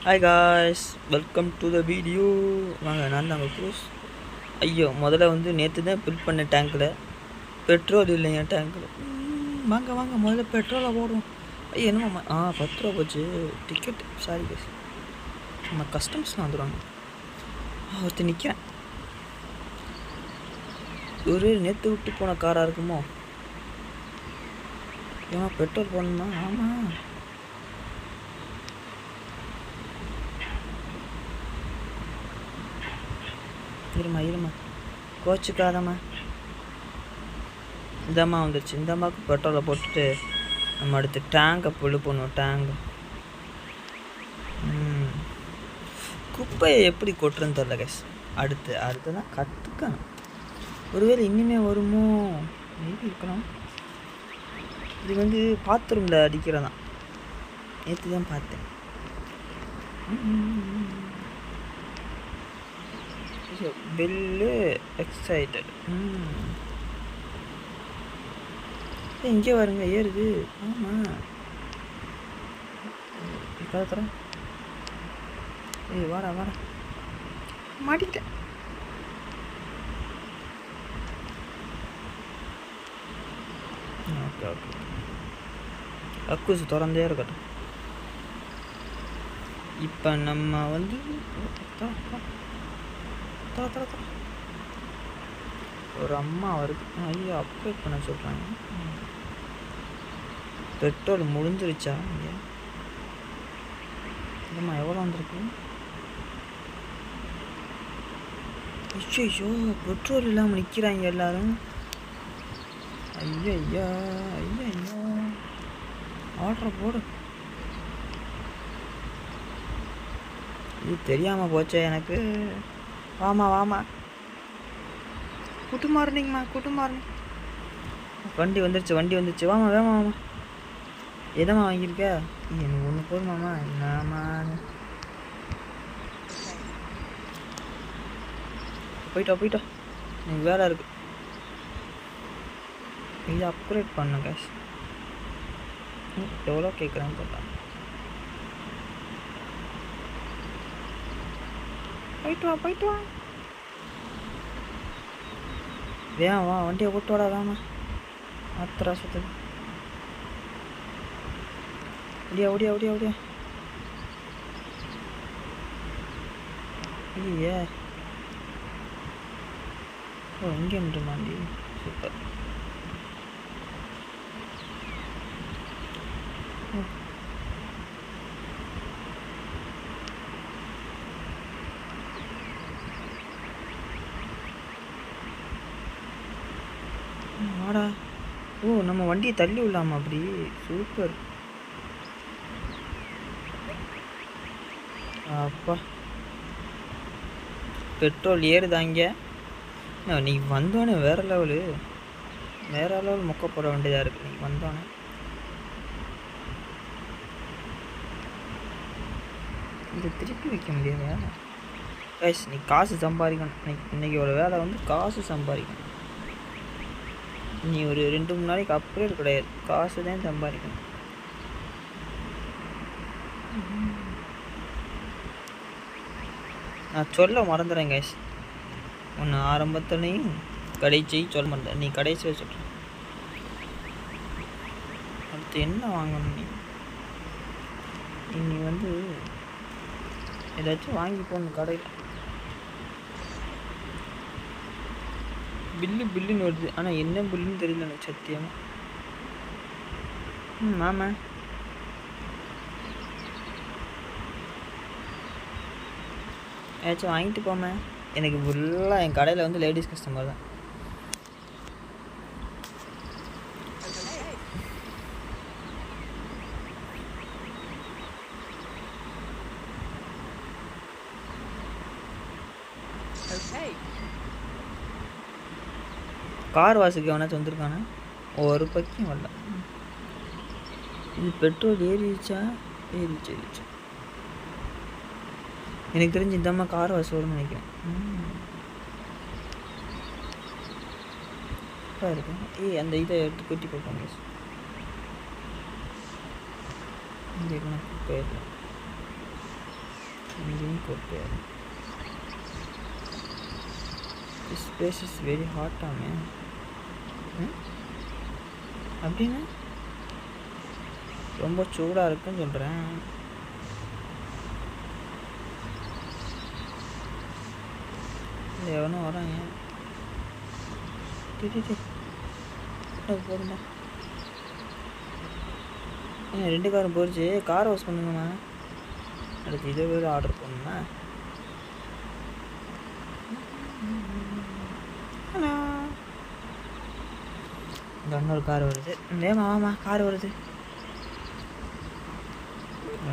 Hi guys, welcome to the video. வாங்க, நான் தாங்க க்ரூஸ். ஐயோ, முதல்ல நேற்று தான் ஃபில் பண்ண டேங்க்கில் பெட்ரோல் இல்லைங்க டேங்க்கில். வாங்க வாங்க, முதல்ல பெட்ரோலை போடுவோம். ஐயோ என்னம்மா 10 ரூபா போச்சு டிக்கெட். சாரி காய்ஸ், நம்ம கஸ்டம்ஸ்லாம் வந்துடுவாங்க. ஒருத்தர் நிற்கிறேன். ஒரு நேற்று விட்டு போன காராக இருக்குமோ? ஏமா பெட்ரோல் போடணுமா? ஆமாம். இருமா கோச்சுக்காதம்மா. இந்தம்மா வந்துடுச்சு. இந்த அம்மாவுக்கு பெட்ரோலை போட்டுட்டு நம்ம அடுத்து டேங்கை புல்லு பண்ணுவோம். டேங்கு குப்பையை எப்படி கொட்டுறன்னு தெரில கேஸ். அடுத்து தான் கற்றுக்கணும். ஒருவேளை இன்னுமே வருமோ? மேபி இருக்கலாம். இது பாத்ரூமில் அடிக்கிறதான். நேற்று தான் பார்த்தேன். Bell excited. இங்கே வருங்க, ஏறுது. ஆமாம், தரேன். ஏய் வாடா மாட்டிக்கிட்டேன். ஓகே அக்கூசு திறந்தே இருக்கட்டும். இப்போ நம்ம ஒரு அம்மா வருது. ஐயோ, அப்டேட் பண்ண சொல்கிறாங்க. பெட்ரோல் முடிஞ்சிருச்சா? இங்கே இல்லைம்மா, எவ்வளோ வந்திருக்கு? ஐயோ, பெட்ரோல் இல்லாமல் நிற்கிறாங்க எல்லாரும். ஐயோ ஆர்டர் போடு. இது தெரியாமல் போச்சே எனக்கு. வாமா குட்டு மார்னிங். வண்டி வந்துருச்சு. வாமா வேமா. எதம்மா வாங்கியிருக்க? எனக்கு ஒன்று போதுமாம்மா. என்னம்மா போயிட்டா எனக்கு வேலை இருக்கு. இது அப்கிரேட் பண்ண கேஷ் எவ்வளோ கேட்குறான்னு பார்த்தா. போயிட்டு வா. வேன் வா, வண்டியை போட்டு வாடா. வேமா ஆத்திரா சுற்றுது. ஓடியா. ஐயே, இங்கே நின்றுமாண்டி. சூப்பர். வாடா. நம்ம வண்டியை தள்ளி விடலாமா? அப்படி சூப்பர். அப்பா, பெட்ரோல் ஏறுதாங்க. நீ வந்தோடனே வேற லெவல் மொக்க போட வேண்டியதாக இருக்குது. நீ வந்தோடனே இதை திருப்பி வைக்க முடியாதா? கைஸ், நீ காசு சம்பாதிக்கணும். இன்னைக்கு ஒரு வேலை காசு சம்பாதிக்கணும். நீ ஒரு 2-3 நாளைக்கு அப்கிரேட் கிடையாது, காசு தான் சம்பாதிக்கணும். நான் சொல்ல மறந்துடுறேன் கைஸ். ஒன்று ஆரம்பத்துலேயும் கடைசி சொல்ல மாட்டேன். நீ கடைசியில் சொல்ற. அடுத்து என்ன வாங்கணும்? நீ ஏதாச்சும் வாங்கி போகணும் கடையில். பில்லுன்னு வருது, ஆனால் என்ன பில்லுன்னு தெரியல எனக்கு சத்தியமாக. ஆமாம், ஏதாச்சும் வாங்கிட்டு போமே. எனக்கு ஃபுல்லாக என் கடையில் லேடிஸ் கஸ்டமர் தான். கார் வாசுக்கு எவனாச்சும் வந்திருக்கானே? ஒரு பக்கம் வரல. இது பெட்ரோல் ஏறிச்சா? ஏறிச்சு. எனக்கு தெரிஞ்சு இந்த அம்மா கார் வாசு வரும்னு நினைக்கிறேன். இருக்கு. அந்த இதை எடுத்து கொட்டி போட்டாங்க. இங்கே குப்பை இங்கேயும் குப்பையா. திஸ் பிளேஸ் இஸ் வெரி ஹாட்டாமே. அப்படின்னா ரொம்ப சூடாக இருக்குன்னு சொல்கிறேன். இல்லை எவனும் வராங்க. போதுமா? 2 காரும் போயிடுச்சு. கார் வாஷ் பண்ணுங்கம்மா. அடுத்து இதை வேறு ஆர்டர் பண்ணுமா? ஹலோ, இந்த இன்னொரு கார் வருது. ஆமாம் கார் வருது.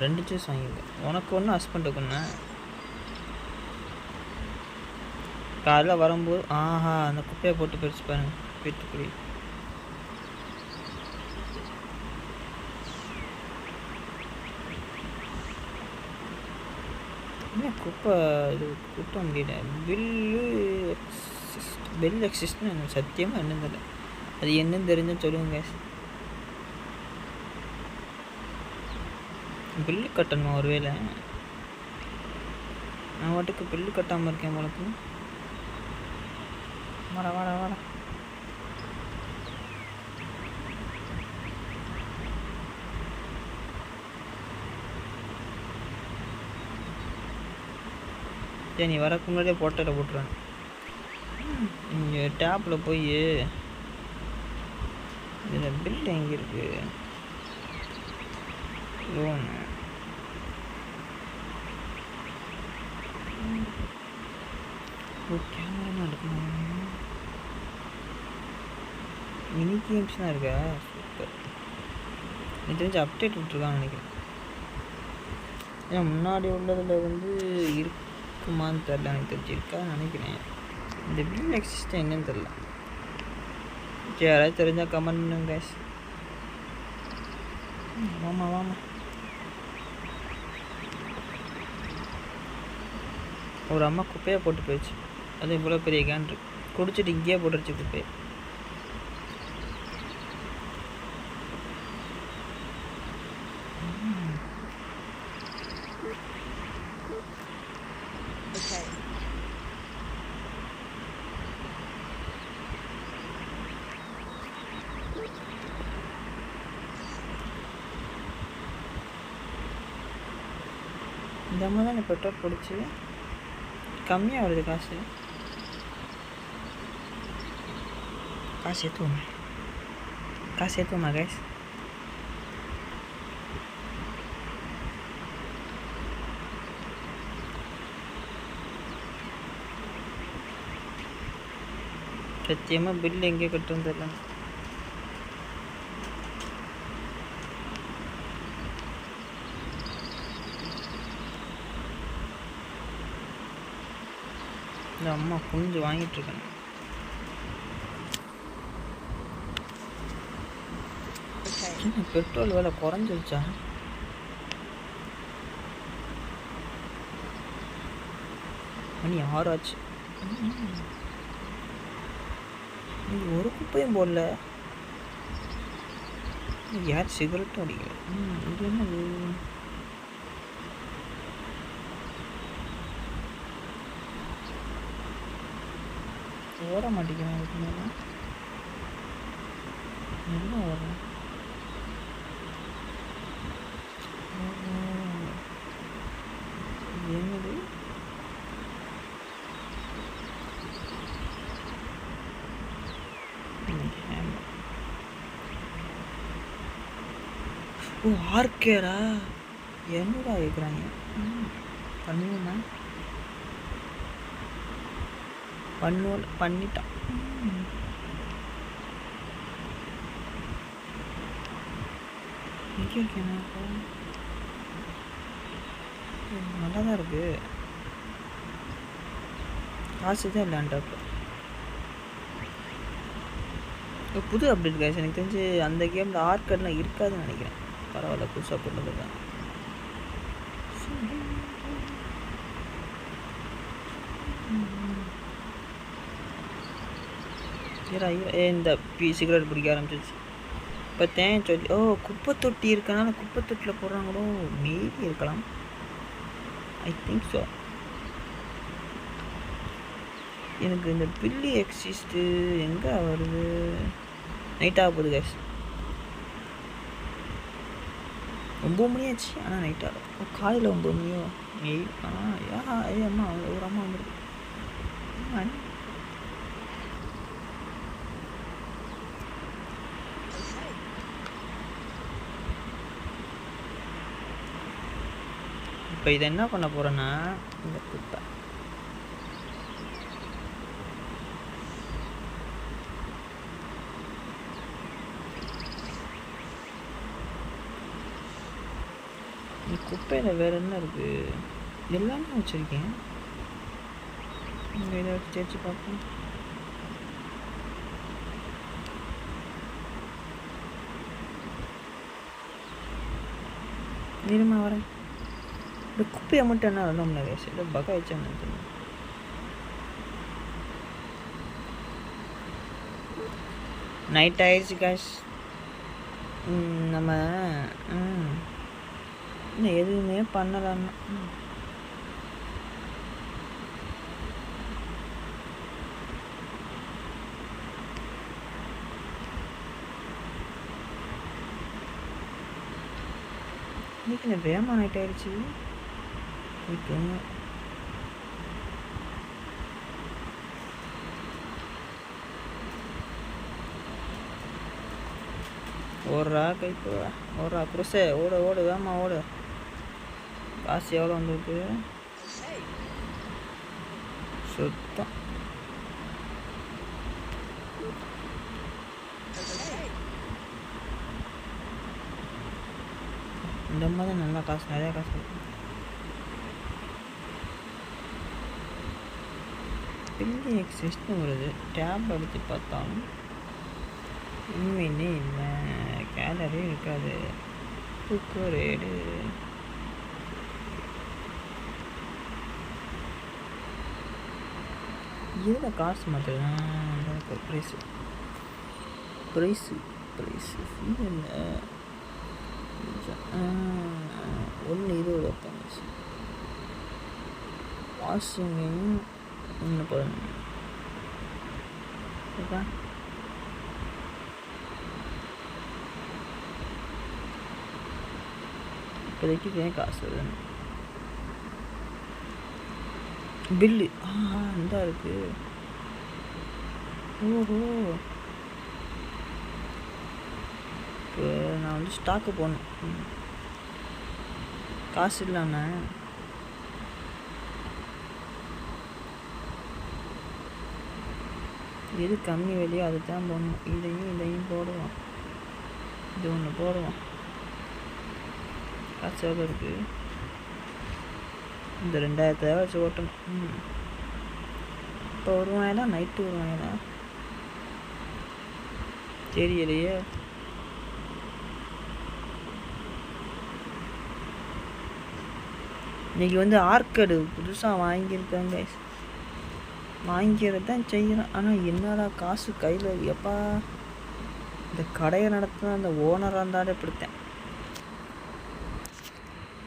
2 ஜூஸ் வாங்கியிருக்கேன். உனக்கு ஒன்று ஹஸ்பண்டுக்கு ஒன்று. காலையில் வரும்போது அந்த குப்பையை போட்டு போயிடுச்சு பாருங்க. வீட்டுக்குடி குப்பை இது கூட்ட முடியல. பில் எக்ஸிஸ்ட்னு எனக்கு சத்தியமாக என்னன்னு தெரியல. அது என்னன்னு தெரிஞ்சுன்னு சொல்லுங்க. பில்லு கட்டணுமா? ஒரு வேளை நான் வாட்டுக்கு பில்லு கட்டாமல் இருக்கேன் உங்களுக்கு. வாடா வாடா வாடா. சரி, நீ வரக்கு முன்னாடியே போட்டோவில் போட்டுருவேன். இங்கே டேப்பில் போய் இதில் பில் எங்கே இருக்கு? லோனு கேமரா எடுக்கணும். மினி கேம்ஸ் தான் இருக்கா? சூப்பர். எனக்கு தெரிஞ்சு அப்டேட் விட்டுருக்கான்னு நினைக்கிறேன். ஏன்னா முன்னாடி உள்ளதில் வந்து இருக்குமான்னு தெரில. எனக்கு தெரிஞ்சிருக்கான்னு நினைக்கிறேன். இந்த பில் எக்ஸிஸ்டம் என்னன்னு தெரில. சரி, யாராவது தெரிஞ்சால் கமெண்ட் பண்ணுங்க கைஸ். வாமா வாமா. ஒரு அம்மா குப்பையாக போட்டு போயிடுச்சு. அது இவ்வளோ பெரிய கேன் இருக்கு. குடிச்சிட்டு இங்கேயே போட்டுருச்சு குப்பையை. இந்த மாதிரி தான் பெட்ரோல் பிடிச்சி கம்மியாக வருது காசு. ஏற்றுவோமா கைஸ்? சத்தியமாக பில் எங்கே கட்டுன்னு தெரியல. இந்த அம்மா குஞ்சு வாங்கிட்டு இருக்கேன். பெட்ரோல் விலை குறைஞ்சிருச்சா? மணி 6 ஆச்சு. ஒரு குப்பையும் போடல. யார் சிகரெட்டும் அடிக்கல. இது என்னது? ஓட மாட்டேங்கிறேன். அதுக்கு மேலே என்ன ஓடுறேன்? என்னது? ஓ, ஆர்கேடா? என்னடா கேட்குறாங்க? பண்ணுவேண்ணா. பண்ணிட்டான். எங்கே இருக்கேண்ணா? நல்லா தான் இருக்கு. காசு தான் இல்லைன்டாப்ப. புது அப்டேட் கைஸ். எனக்கு தெரிஞ்சு அந்த கேமில் ஆர்கேட்லாம் இருக்காதுன்னு நினைக்கிறேன். பரவாயில்ல, புதுசாக கொண்டு வந்துருக்காங்க. இந்த சிகரெட் பிடிக்க ஆரம்பிச்சிச்சு. இப்போ தேன் சொல்லி குப்பை தொட்டி இருக்கனால குப்பை தொட்டியில் போடுறாங்களோ? மேபி இருக்கலாம். I think so. எனக்கு இந்த பில்லி எக்ஸிஸ்ட்டு எங்கே வருது? நைட் ஆக போகுது கேஸ். 9 மணி ஆச்சு. ஆனால் நைட் ஆகும். காலையில் 9 மணியோ? அம்மா ஒரு அம்மா வந்துருக்கு. இப்போ இதை என்ன பண்ண போகிறேன்னா, இந்த குப்பை குப்பையில் வேறு என்ன இருக்குது? எல்லாமே வச்சுருக்கேன். இங்கே இதை வச்சு தேய்ச்சி பார்ப்போம். இருமா வரேன். இந்த குப்பையை மட்டும் என்ன வரணும்னா வேஸ்ட் இல்லை பக வச்சான்னு தெரியும். நைட் ஆயிடுச்சு காஷ். நம்ம இன்னும் எதுவுமே பண்ணலான்னு. இன்னைக்கு இந்த வேகமாக நைட் ஆயிடுச்சு. ஓடுறா கைப்பு ஓடுறா குருசே ஓடு ஓடு வேமா ஓடு. காசு எவ்வளோ வந்துருக்கு? சுத்தம். இந்த மாதிரி நல்லா காசு நிறையா காசு இருக்கு. பில்லி எக்ஸிஸ்ட்னு வருது. டேப் அடித்து பார்த்தாலும் உண்மையிலே இல்லை. கேலரி இருக்காது. ரேடு இதில் காசு மாற்றுறேன். ப்ரைஸு ப்ரைஸு ப்ரைஸு இல்லை 1.20 வைப்பாங்க. வாஷிங்கையும் 1.11 ஓகே. இப்போதைக்கு ஏன் காசு வருது? பில்லு இந்த இருக்கு. ஓஹோ, இப்போ நான் வந்து ஸ்டாக்கு போடணும். காசு இல்லாமல் எது கம்மி விலையோ அது தான் போடணும். இதையும் போடுவோம். இது ஒன்று போடுவோம். காசு எவ்வளோ இருக்குது? இந்த 2000 வச்சு ஓட்டணும். இப்போ வருவாங்களா நைட்டு வருவாங்களா தெரியலையே. இன்றைக்கி வந்து ஆர்கேடு புதுசாக வாங்கியிருக்காங்க. வாங்கிக்கிறது தான் செய்யணும். ஆனால் என்னடா காசு கையில் எப்பா. இந்த கடையை நடத்தின அந்த ஓனராக இருந்தாலே இப்படித்தேன்.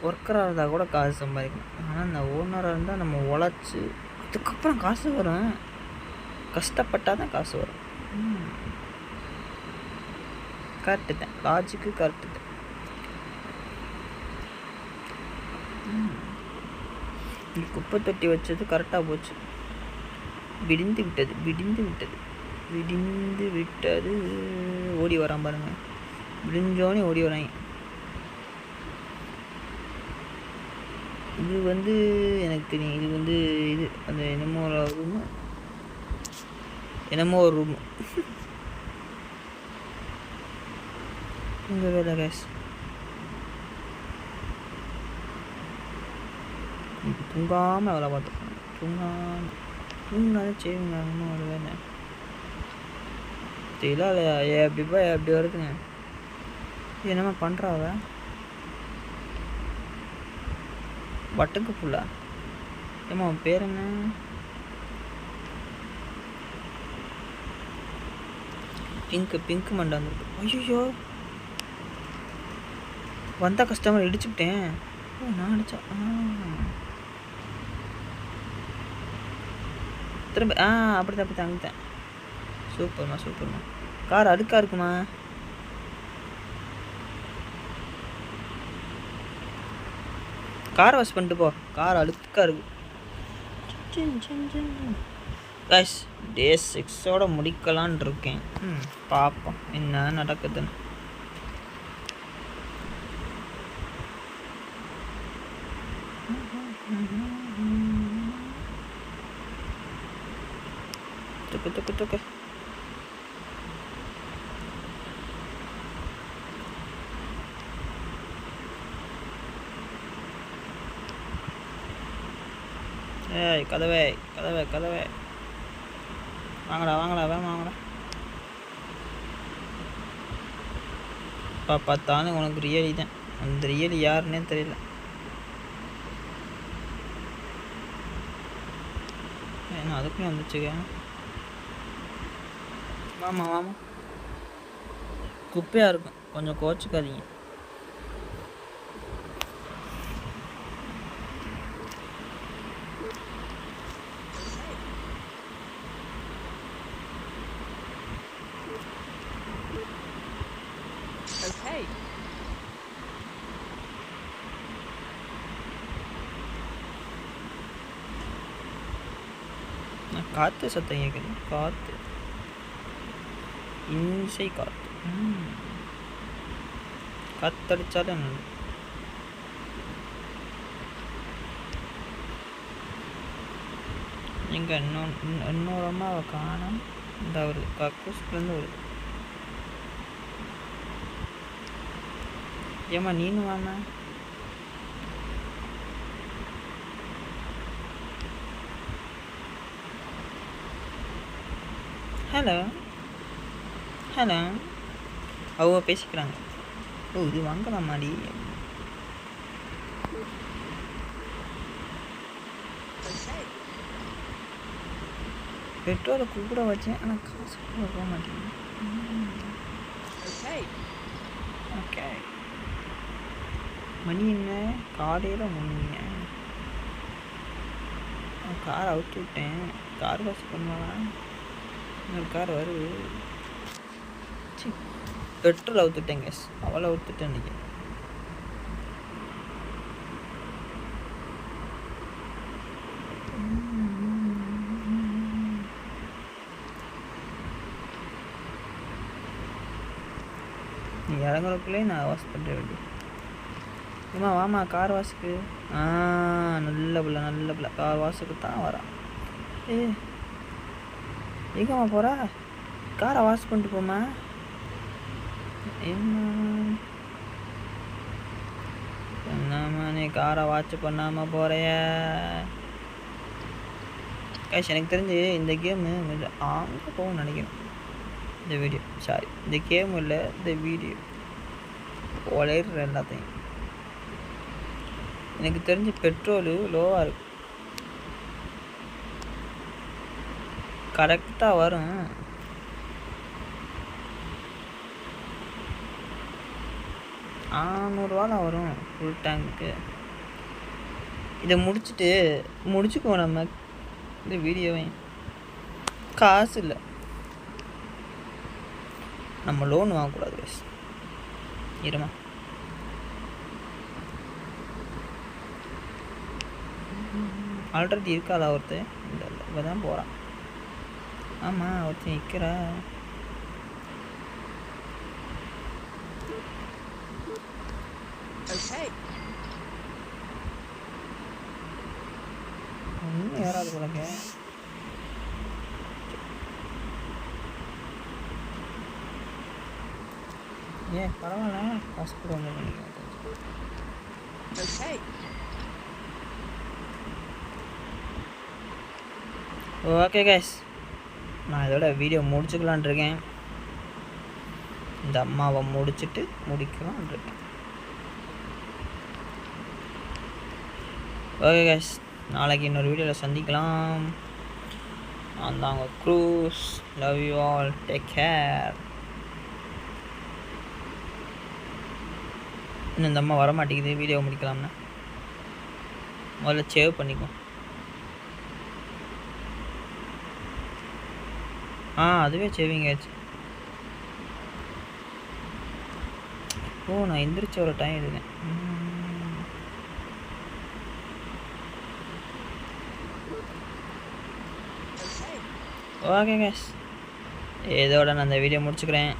ஒர்க்கராக இருந்தால் கூட காசு சம்பாதிக்கணும். ஆனால் இந்த ஓனராக இருந்தால் நம்ம உழைச்சி அதுக்கப்புறம் காசு வரும். கஷ்டப்பட்டால் தான் காசு வரும். கரெக்டு தான். லாஜிக்கு கரெக்டு தான். குப்பை தொட்டி வச்சது கரெக்டாக போச்சு. விடிந்து விட்டது. ஓடி வரான் பாருங்க. விடிஞ்சோனே ஓடி வராங்க. இது வந்து எனக்கு தெரியும். இது வந்து இது அந்த என்னமோ ஒரு ரூமு உங்கள் வேலை கேஸ். தூங்காமல் வேலை பார்த்துருக்கோம். தூங்காத செய்வீங்க ஒரு வேலை தெரியல. எப்படிப்பா எப்படி வருதுங்க? என்னம்மா பண்ணுறாவ? பட்டுக்கு ஃபுல்லா? ஏம்மா அவன் பேர் என்ன? பிங்க் மண்டை வந்துருக்கு. ஐயோ, வந்த கஸ்டமர் இடிச்சுட்டேன். நான் அடித்தா திரும்ப அப்படி தான் அங்கிட்டேன். சூப்பர்மா. கார் அழுக்காக இருக்குமா? கார் வாஷ் பண்ணிட்டு போ. கார் அழுக்காக இருக்கு. கைஸ் டே 6ஓட முடிக்கலான் இருக்கேன். பார்ப்போம் என்ன நடக்குதுன்னு. துக்கு ஏய் கதவே வாங்கடா வேமா வாங்கடா. பார்த்தாலும் உனக்கு ரியலி தான். அந்த ரியலி யாருன்னே தெரியல. ஏன்னா அதுக்குள்ளே வந்துச்சுங்க. வாமா குப்பையாக இருக்கும், கொஞ்சம் கோச்சிக்காதீங்க. காற்று சத்தம் கேட்குது. காற்று இன்சை காற்று காத்தடிச்சாலும் இங்கே இன்னொரு அம்மாவை காணும். இந்த ஒரு கக்கூஸ்லேருந்து வருது. ஏம்மா நீனும் வாமா. ஹலோ அவங்க பேசிக்கிறாங்க. இது வாங்கலாம் மாதிரி. பெட்ரோலை கூட வச்சேன், ஆனால் காசு கூட போக மாட்டேங்குது. ஓகே மணி என்ன காலையில் முன்னிங்க. காரை அவுத்து விட்டேன். கார் வாஷ் பண்ணுவாங்க. இன்னொரு கார் வருது. பெட்ரோல் அவுத்துட்டேன் கேஸ். அவளை அவுத்துட்டேன் இன்றைக்கி. நீ இறங்குறக்குள்ளே நான் வாஷ் பண்ணுற வேண்டிய. வாமா கார் வாஷுக்கு. நல்ல பிள்ளை கார் வாஷுக்கு தான் வரான். எங்கம்மா போகிறா? காரை வாஷ் பண்ணிட்டு போமா. என்னம்மா நீ காரை வாட்ச் பண்ணாமல் போகிறைய? கைஸ் எனக்கு தெரிஞ்சு இந்த கேமு அங்கே போகும்னு நினைக்கிறேன். இந்த வீடியோ இந்த கேம் இல்லை, இந்த வீடியோ உழையிற எல்லாத்தையும். எனக்கு தெரிஞ்சு பெட்ரோலு லோவாக இருக்கு. கரெக்டாக வரும். $600 வரும் ஃபுல் டேங்க்கு. இதை முடிச்சுக்குவோம் நம்ம இந்த வீடியோவை. காசு இல்லை, நம்ம லோன் வாங்கக்கூடாது கைஸ். இருமா ஆல்ரெடி இருக்காதா ஒருத்தர்? இல்லை இப்போ தான் போகிறான். ஆமாம் ஒருத்தர் நிற்கிறா. ஒன்றும் ஏறாது போலங்க. ஏன் பரவாயில்ல, காசு கூட வந்து பண்ணிக்கலாம். ஓகே கைஸ், நான் இதோட வீடியோ முடிச்சுக்கலான் இருக்கேன். இந்த அம்மாவை முடிச்சுட்டு முடிக்கலான் இருக்கேன். ஓகே கைஸ், நாளைக்கு இன்னொரு வீடியோவில் சந்திக்கலாம். நான் தான் உங்கள் cruise. Love you all, take care. இன்னும் இந்த அம்மா வரமாட்டேங்குது. வீடியோ முடிக்கலாம்னா முதல்ல சேவ் பண்ணிக்கோ. அதுவே சேவிங் ஆச்சு. நான் எந்திரிச்ச ஒரு டைம் எடுக்கேன். ஓகே கேஸ், இதோட நான் அந்த வீடியோ முடிச்சுக்கிறேன்.